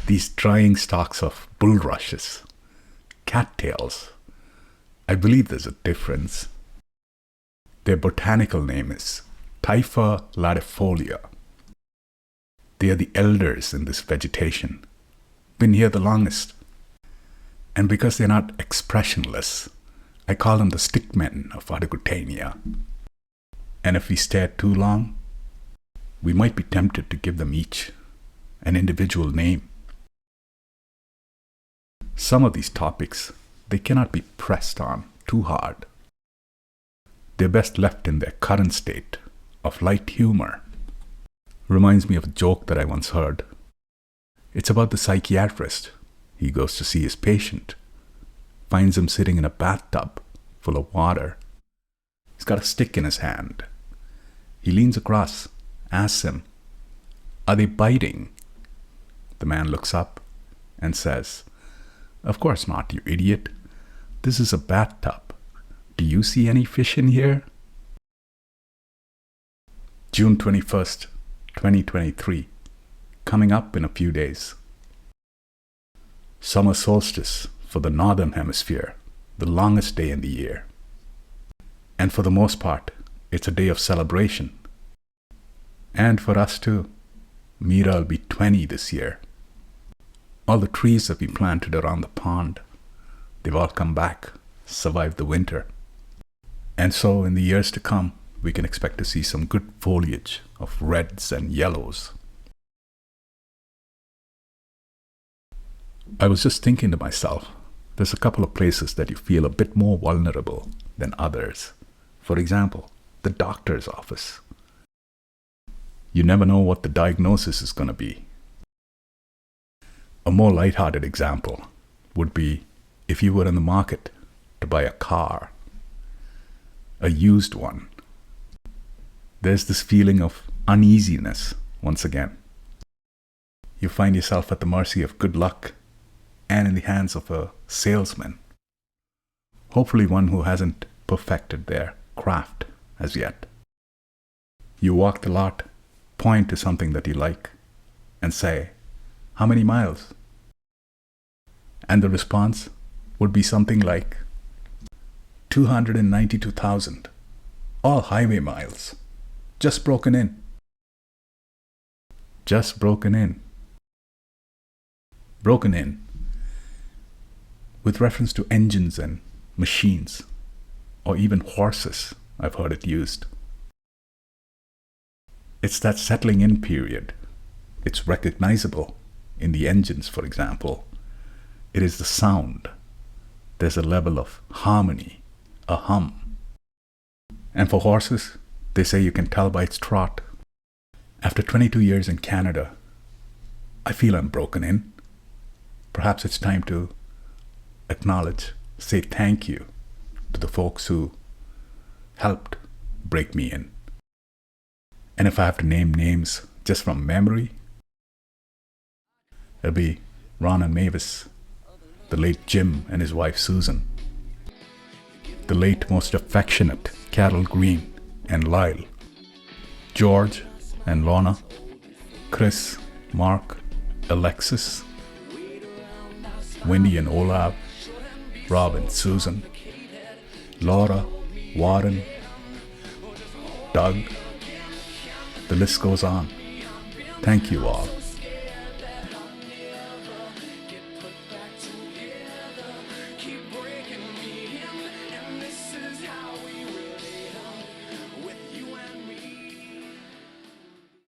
These drying stalks of bulrushes, cattails. I believe there's a difference. Their botanical name is Typha latifolia. They are the elders in this vegetation, been here the longest. And because they're not expressionless, I call them the stickmen of Argotania. And if we stare too long, we might be tempted to give them each an individual name. Some of these topics, they cannot be pressed on too hard. They're best left in their current state of light humor. Reminds me of a joke that I once heard. It's about the psychiatrist. He goes to see his patient, finds him sitting in a bathtub full of water. He's got a stick in his hand. He leans across, asks him, "Are they biting?" The man looks up and says, "Of course not, you idiot. This is a bathtub. Do you see any fish in here?" June 21st, 2023, coming up in a few days. Summer solstice for the northern hemisphere, the longest day in the year. And for the most part, it's a day of celebration. And for us too. Mira will be 20 this year. All the trees that we planted around the pond, they've all come back, survived the winter. And so in the years to come, we can expect to see some good foliage of reds and yellows. I was just thinking to myself, there's a couple of places that you feel a bit more vulnerable than others. For example, the doctor's office. You never know what the diagnosis is going to be. A more lighthearted example would be if you were in the market to buy a car, a used one. There's this feeling of uneasiness once again. You find yourself at the mercy of good luck and in the hands of a salesman, hopefully one who hasn't perfected their craft as yet. You walk the lot, point to something that you like, and say, "How many miles?" And the response would be something like, 292,000, all highway miles, just broken in. Just broken in. Broken in with reference to engines and machines, or even horses, I've heard it used. It's that settling in period. It's recognizable in the engines, for example. It is the sound. There's a level of harmony, a hum. And for horses, they say you can tell by its trot. After 22 years in Canada, I feel I'm broken in. Perhaps it's time to acknowledge, say thank you to the folks who helped break me in. And if I have to name names just from memory, it'll be Ron and Mavis, the late Jim and his wife Susan, the late most affectionate Carol Green and Lyle, George and Lorna, Chris, Mark, Alexis, Wendy and Olav, Rob and Susan, Laura, Warren, Doug. The list goes on. Thank you all.